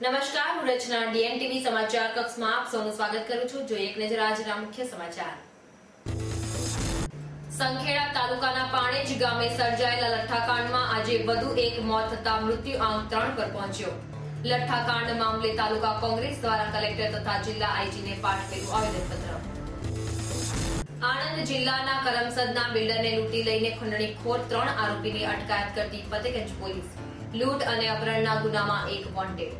નમસ્કાર, હું રચના ડીએનટીવી સમાચાર કક્ષમાં આપ સૌનું સ્વાગત કરું છું. જોઈએ એક નજર આજના મુખ્ય સમાચાર. સંખેડા તાલુકાના પાણેજ ગામે સર્જાયેલા લઠ્ઠાકાંડમાં આજે વધુ એક મોત થતા મૃત્યુઆંક 3 પર પહોંચ્યો. લઠ્ઠાકાંડ મામલે તાલુકા કોંગ્રેસ દ્વારા કલેક્ટર તથા જિલ્લા આઈજીને પાઠવેલું આવેદનપત્ર. આણંદ જિલ્લાના કરમસદના બિલ્ડરને લૂંટી લઈને ખંડણીખોર 3 આરોપીની અટકાયત કરતી ફતેગંજ પોલીસ. લૂંટ અને અપહરણના ગુનામાં 1 વોન્ટેડ.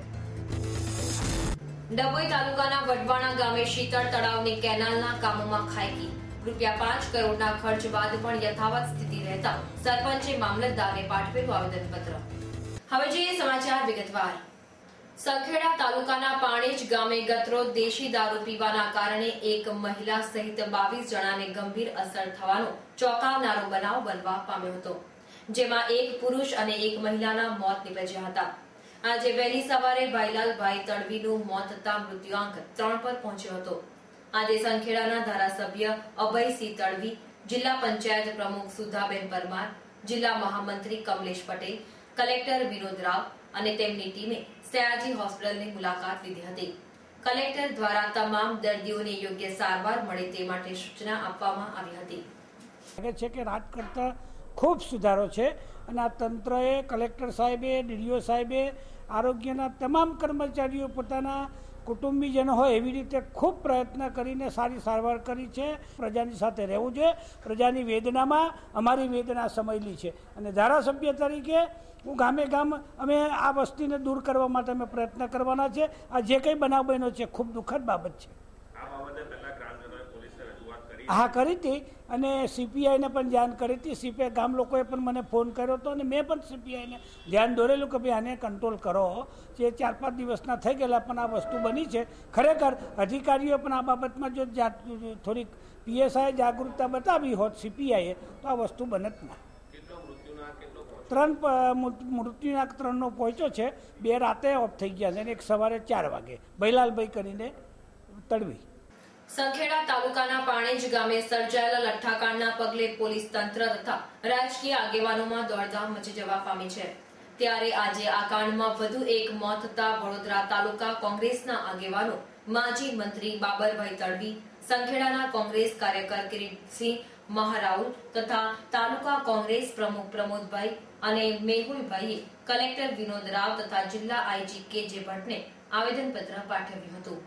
ડભોઈ તાલુકાના વઢવાણા ગામે શીતળ તળાવની કેનાલના કામોમાં ખાયકી. ₹5 કરોડના ખર્ચ બાદ પણ યથાવત સ્થિતિ રહેતા સરપંચે મામલતદારને પાઠવેલું આવેદનપત્ર. હવે જોઈએ સમાચાર વિગતવાર. સંખેડા તાલુકાના પાણેજ ગામે ગતરોજ દેશી દારૂ પીવાના કારણે એક મહિલા સહિત 22 જણાને ગંભીર અસર થવાનો ચોંકાવનારો બનાવ બનવા પામ્યો હતો, જેમાં એક પુરુષ અને એક મહિલાના મોત નીપજ્યા હતા. આજે વહેલી સવારે ભાઈલાલભાઈ તડવીનું મોત થતા મૃત્યુઆંક 3 પર પહોંચ્યો હતો. આજે સંખેડાના ધારાસભ્ય અભયસિંહ તડવી, જિલ્લા પંચાયત પ્રમુખ સુધાબેન પરમાર, જિલ્લા મહામંત્રી કમલેશ પટેલ, કલેક્ટર વિનોદ રાવ અને તેમની ટીમે સયાજી હોસ્પિટલની મુલાકાત લીધી હતી. કલેક્ટર દ્વારા તમામ દર્દીઓને યોગ્ય સારવાર મળે તે માટે સૂચના આપવામાં આવી હતી. લાગે છે કે રાત કરતા ખૂબ સુધારો છે અને આ તંત્રએ, કલેક્ટર સાહેબે, ડીડીઓ સાહેબે, આરોગ્યના તમામ કર્મચારીઓ પોતાના કુટુંબીજનો હોય એવી રીતે ખૂબ પ્રયત્ન કરીને સારી સારવાર કરી છે. પ્રજાની સાથે રહેવું જોઈએ. પ્રજાની વેદનામાં અમારી વેદના સમયેલી છે અને ધારાસભ્ય તરીકે હું ગામે ગામ અમે આ વસ્તીને દૂર કરવા માટે અમે પ્રયત્ન કરવાના છે. આ જે કંઈ બનાવ બન્યો છે ખૂબ દુઃખદ બાબત છે. હા, કરી હતી અને સીપીઆઈને પણ ધ્યાન કરી હતી. સીપીઆઈ ગામ લોકોએ પણ મને ફોન કર્યો હતો અને મેં પણ સીપીઆઈને ધ્યાન દોરેલું કે ભાઈ આને કંટ્રોલ કરો. જે 4-5 દિવસના થઈ ગયેલા પણ આ વસ્તુ બની છે. ખરેખર અધિકારીઓ પણ આ બાબતમાં જો થોડીક પીએસઆઈ જાગૃતતા બતાવી હોત સીપીઆઈએ તો આ વસ્તુ બનત ના. મૃત્યુનાક 3નો પહોંચ્યો છે. 2 રાતે ઓફ થઈ ગયા છે અને એક સવારે 4 વાગે. ભૈલાલભાઈ કરીને તડવી. સંખેડા તાલુકાના પાણેજ ગામે સર્જાયેલા લઠ્ઠાકાંડના પગલે પોલીસ તંત્ર તથા રાજકીય આગેવાનોમાં દોડધામ મચી જવા પામી છે. ત્યારે આજે આ કાંડમાં વધુ એક મોત થતા વડોદરા તાલુકા કોંગ્રેસના આગેવાનો માજી મંત્રી બાબરભાઈ તડવી, સંખેડાના કોંગ્રેસ કાર્યકર કિરીટસિંહ મહારાઉલ તથા તાલુકા કોંગ્રેસ પ્રમુખ પ્રમોદભાઈ અને મેહુલભાઈએ કલેક્ટર વિનોદ રાવ તથા જિલ્લા આઈજી કે.જે. ભટ્ટને આવેદનપત્ર પાઠવ્યું હતું.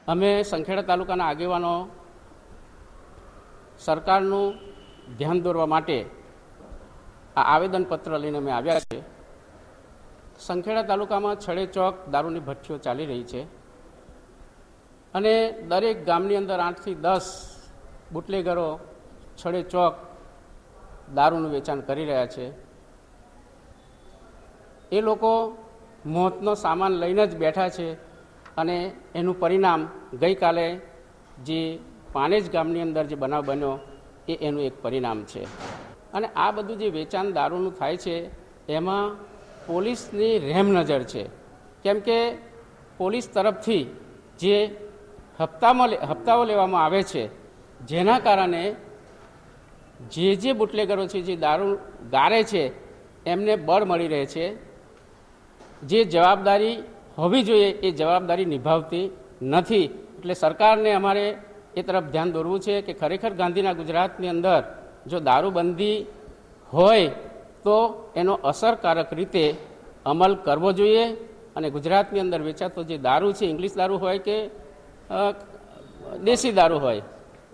અમે સંખેડા તાલુકાના આગેવાનો સરકારનું ધ્યાન દોરવા માટે આ આવેદનપત્ર લઈને અમે આવ્યા છે. સંખેડા તાલુકામાં છડેચોક દારૂની ભઠ્ઠીઓ ચાલી રહી છે અને દરેક ગામની અંદર 8 થી 10 બુટલેગરો છડેચોક દારૂનું વેચાણ કરી રહ્યા છે. એ લોકો મોતનો સામાન લઈને જ બેઠા છે અને એનું પરિણામ ગઈકાલે જે પાણેજ ગામની અંદર જે બનાવ બન્યો એનું એક પરિણામ છે. અને આ બધું જે વેચાણ દારૂનું થાય છે એમાં પોલીસની રહેમ નજર છે. કેમ કે પોલીસ તરફથી જે હપ્તાઓ લેવામાં આવે છે, જેના કારણે જે બુટલેગરો છે, જે દારૂ ગારે છે, એમને બળ મળી રહે છે. જે જવાબદારી હોવી જોઈએ એ જવાબદારી નિભાવતી નથી. એટલે સરકારને અમારે એ તરફ ધ્યાન દોરવું છે કે ખરેખર ગાંધીના ગુજરાતની અંદર જો દારૂબંધી હોય તો એનો અસરકારક રીતે અમલ કરવો જોઈએ અને ગુજરાતની અંદર વેચાતો જે દારૂ છે, ઇંગ્લિશ દારૂ હોય કે દેશી દારૂ હોય,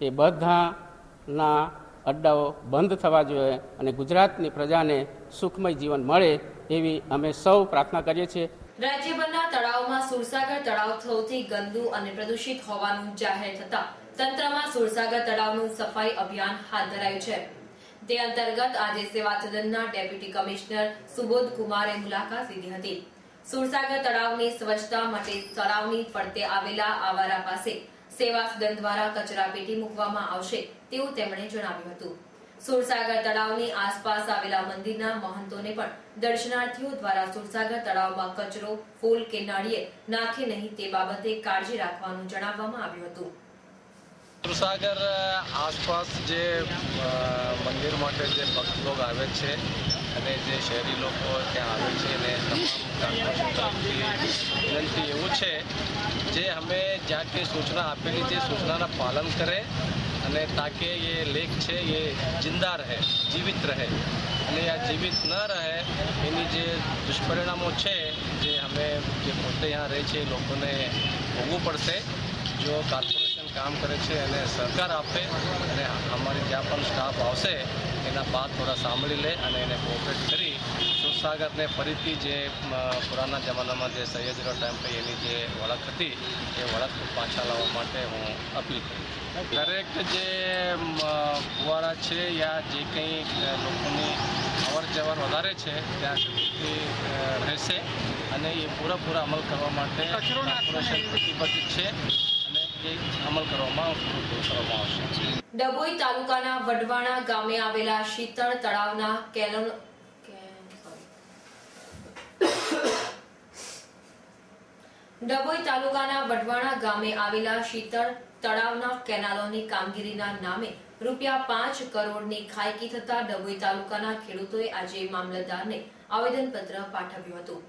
એ બધાના અડ્ડાઓ બંધ થવા જોઈએ અને ગુજરાતની પ્રજાને સુખમય જીવન મળે એવી અમે સૌ પ્રાર્થના કરીએ છીએ. રાજ્યભરના તળાવમાં સુરસાગર તળાવ સૌથી ગંદુ અને પ્રદૂષિત હોવાનું જાહેર થતા તંત્રમાં સુરસાગર તળાવનું સફાઈ અભિયાન હાથ ધરાયું છે. તે અંતર્ગત આજે સેવા સદનના ડેપ્યુટી કમિશનર સુબોધ કુમારે મુલાકાત લીધી હતી. સુરસાગર તળાવની સ્વચ્છતા માટે તળાવની ફરતે આવેલા આવારા પાસે સેવા સદન દ્વારા કચરાપેટી મૂકવામાં આવશે તેવું તેમણે જણાવ્યું હતું. સુરસાગર તળાવની આસપાસ આવેલા મંદિરના મહંતોને પણ દર્શનાર્થીઓ દ્વારા સુરસાગર તળાવમાં કચરો, ફૂલ કે નાળિયેર નાખે નહીં તે બાબતે કાળજી રાખવાનું જણાવવામાં આવ્યું હતું. સુરસાગર આસપાસ જે મંદિર માટે જે ભક્ત લોકો આવે છે અને જે શહેરી લોકો ત્યાં આવે છે અને તમામ વિનંતી એવું છે જે અમે જ્યાં કંઈ સૂચના આપેલી છે સૂચનાના પાલન કરે અને તાકે એ લેક છે એ જિંદા રહે, જીવિત રહે અને આ જીવિત ન રહે એની જે દુષ્પરિણામો છે જે અમે જે પોતે यहाँ રહે છે લોકોને ભોગવવું પડશે. જો કોર્પોરેશન કામ કરે છે અને સહકાર આપે અને અમારી જ્યાં પણ સ્ટાફ આવશે એના બાદ થોડા સાંભળી લે અને એને કોઓપરેટ કરી સુરસાગરને ફરીથી જે પુરાના જમાનામાં જે સૈયદરા ટાઈમ પર એની જે વળખ હતી એ વળખ પાછા લાવવા માટે હું અપીલ કરું. દરેક જે ફુવારા છે યા જે કંઈ લોકોની અવર જવર વધારે છે ત્યાં સુધી રહેશે અને એ પૂરા અમલ કરવા માટે કોર્પોરેશન પ્રતિબદ્ધ છે અને એ અમલ કરવામાં આવશે. ડભોઈ તાલુકાના વઢવાણા ગામે આવેલા શીતળ તળાવના ડભોઈ તાલુકાના વઢવાણા ગામે આવેલા શીતળ તળાવના કેનાલોની કામગીરીના નામે ₹5 કરોડની ખાયકી થતા ડભોઈ તાલુકાના ખેડૂતોએ આજે મામલતદારને આવેદનપત્ર પાઠવ્યું હતું.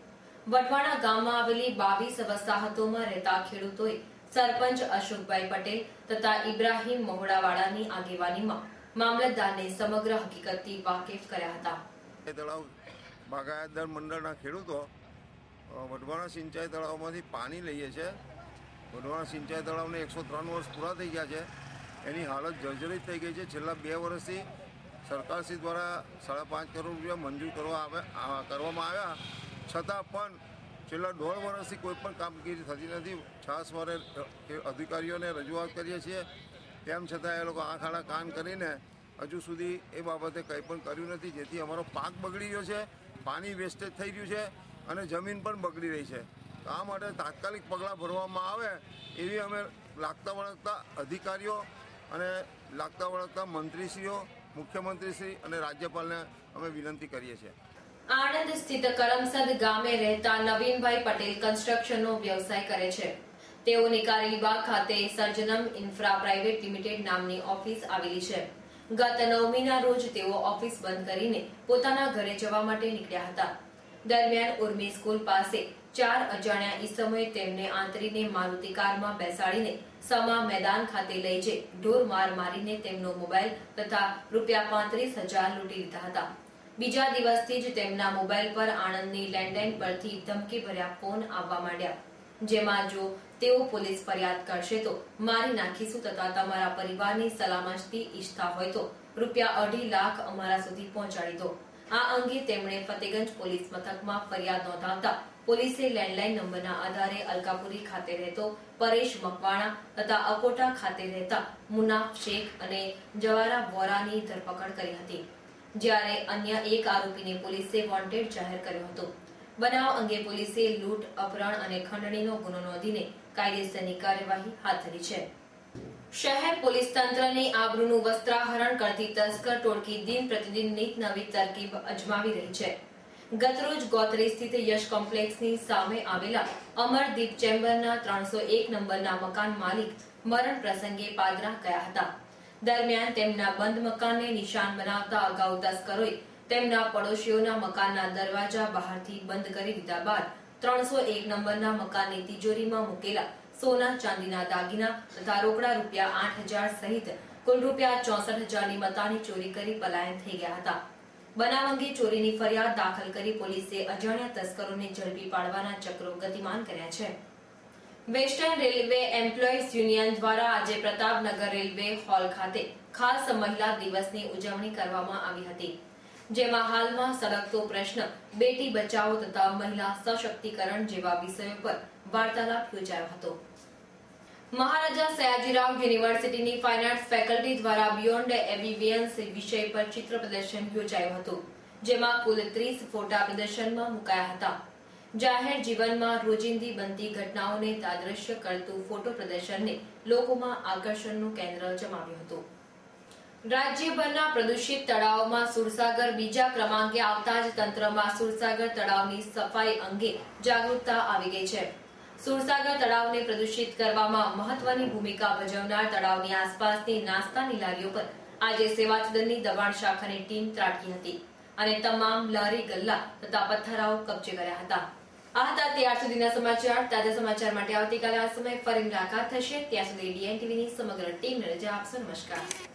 વઢવાણા ગામમાં આવેલી 22 વસાહતોમાં રહેતા ખેડૂતોએ સરપંચ અશોકભાઈ પટેલ તથા ઇબ્રાહીમ મહોડાવાળાની આગેવાનીમાં મામલતદારને સમગ્ર હકીકતથી વાકેફ કર્યા હતા. તળાવ બાગાયતદાર મંડળના ખેડૂતો વઢવાણા સિંચાઈ તળાવમાંથી પાણી લઈએ છે. વઢવાણા સિંચાઈ તળાવને 103 વર્ષ પૂરા થઈ ગયા છે. એની હાલત જર્જરિત થઈ ગઈ છે. છેલ્લા 2 વર્ષથી સરકારશ્રી દ્વારા ₹5.5 કરોડ રૂપિયા મંજૂર કરવામાં આવ્યા છતાં પણ છેલ્લા 1.5 વર્ષથી કોઈ પણ કામગીરી થતી નથી. છાસવારે અધિકારીઓને રજૂઆત કરીએ છીએ તેમ છતાં એ લોકો આંખ આડા કાન કરીને હજુ સુધી એ બાબતે કંઈ પણ કર્યું નથી, જેથી અમારો પાક બગડી રહ્યો છે, પાણી વેસ્ટેજ થઈ રહ્યું છે અને જમીન પણ બગડી રહી છે. તો આ માટે તાત્કાલિક પગલાં ભરવામાં આવે એવી અમે લાગતા વળગતા અધિકારીઓ અને લાગતા વળગતા મંત્રીશ્રીઓ, મુખ્યમંત્રીશ્રી અને રાજ્યપાલને અમે વિનંતી કરીએ છીએ. આણંદ સ્થિત કરમસદ ગામે રહેતા નવીનભાઈ પટેલ કન્સ્ટ્રક્શનનો વ્યવસાય કરે છે. તેઓ નિકારીબાગ ખાતે સર્જનમ ઇન્ફ્રા પ્રાઇવેટ લિમિટેડ નામની ઓફિસ આવેલી છે. ગત 9મીના રોજ તેઓ ઓફિસ બંધ કરીને પોતાના ઘરે જવા માટે નીકળ્યા હતા. દરમિયાન ઉર્મી સ્કૂલ પાસે 4 અજાણ્યા ઈસમોએ તેમને આંતરીને મારુતિ કારમાં બેસાડીને સમા મેદાન ખાતે લઈ જઈ ઢોર માર મારીને તેમનો મોબાઈલ તથા ₹35,000 લૂંટી લીધા હતા. બીજા દિવસથી જ તેમના મોબાઈલ પર આણંદની લેન્ડલાઇન પરથી ધમકી ભર્યા ફોન આવવા માંડ્યા, જેમાં જો તેઓ પોલીસ ફરિયાદ કરશે તો મારી નાખીશું તથા તમારા પરિવારની સલામતી ઈચ્છતા હોય તો ₹2.5 લાખ અમારા સુધી પહોંચાડી દો. આ અંગે તેમણે ફતેગંજ પોલીસ મથકમાં ફરિયાદ નોંધાવતા પોલીસે લેન્ડલાઇન નંબરના આધારે અલકાપુરી ખાતે રહેતો પરેશ મકવાણા તથા અકોટા ખાતે રહેતા મુનાફ શેખ અને જવારા વોરાની ધરપકડ કરી હતી, જ્યારે અન્ય એક આરોપીને પોલીસે વોન્ટેડ જાહેર કર્યો હતો. બનાવ અંગે પોલીસે લૂંટ, અપહરણ અને ખંડણીનો ગુનો નોંધીને કાયદેસરની કાર્યવાહી હાથ ધરી છે. શહેર પોલીસ તંત્રની આબરૂનું વસ્ત્રાહરણ કરતી તસ્કર ટોળકી દિન પ્રતિદિન નીત નવી તરકીબ અજમાવી રહી છે. ગતરોજ ગોત્રી સ્થિત યશ કોમ્પ્લેક્સની સામે આવેલા અમરદીપ ચેમ્બરના 301 નંબરના મકાન માલિક મરણ પ્રસંગે પાદરા ગયા હતા. દરમિયાન તેમના બંધ મકાનને નિશાન બનાવતા અગાઉ તસ્કરોએ તેમના પડોશીઓના મકાનના દરવાજા બહારથી બંધ કરી દીધા બાદ 301 નંબરના મકાનની તિજોરીમાં મૂકેલા સોના ચાંદીના દાગીના તથા રોકડા ₹8,000 સહિત કુલ ₹64,000 ની મતાની ચોરી કરી પલાયન થઈ ગયા હતા. બનાવ અંગે ચોરીની ફરિયાદ દાખલ કરી પોલીસે અજાણ્યા તસ્કરોને ઝડપી પાડવાના ચક્રો ગતિમાન કર્યા છે. વેસ્ટર્ન રેલવે એમ્પ્લોઈઝ યુનિયન દ્વારા આજે પ્રતાપનગર રેલવે હોલ ખાતે ખાસ મહિલા દિવસની ઉજવણી કરવામાં આવી હતી, જેમાં હાલમાં સળગતો પ્રશ્ન બેટી બચાવો તથા મહિલા સશક્તિકરણ જેવા વિષયો પર વાર્તાલાપ યોજાયો હતો. મહારાજા સયાજીરાવ યુનિવર્સિટીની ફાઇન આર્ટ્સ ફેકલ્ટી દ્વારા બિયોન્ડ એવિયન્સ વિષય પર ચિત્ર પ્રદર્શન યોજાયું હતું, જેમાં કુલ 30 ફોટા પ્રદર્શનમાં મુકાયા હતા. જાહેર જીવનમાં રોજિંદી બનતી ઘટનાઓને તાદ્રશ્ય કરતું ફોટો પ્રદર્શનને લોકોમાં આકર્ષણનું કેન્દ્ર જમાવ્યું હતું. રાજ્યભરના પ્રદૂષિત તળાવોમાં સુરસાગર બીજા ક્રમાંકે આવતા જ તંત્રમાં સુરસાગર તળાવની સફાઈ અંગે જાગૃતતા આવી ગઈ છે. સુરસાગર તળાવને પ્રદૂષિત કરવામાં મહત્વની ભૂમિકા ભજવનાર તળાવની આસપાસની નાસ્તાની લારીઓ પર આજે સેવા સદનની દબાણ શાખાની ટીમ ત્રાટકી હતી અને તમામ લારી ગલ્લા તથા પથ્થરાઓ કબજે કર્યા હતા. આ હતા ત્યાર સુધીના સમાચાર. તાજા સમાચાર માટે આવતીકાલે આ સમયે ફરી મુલાકાત થશે. ત્યાં સુધી DN TVની સમગ્ર ટીમને રજા આપશો. નમસ્કાર.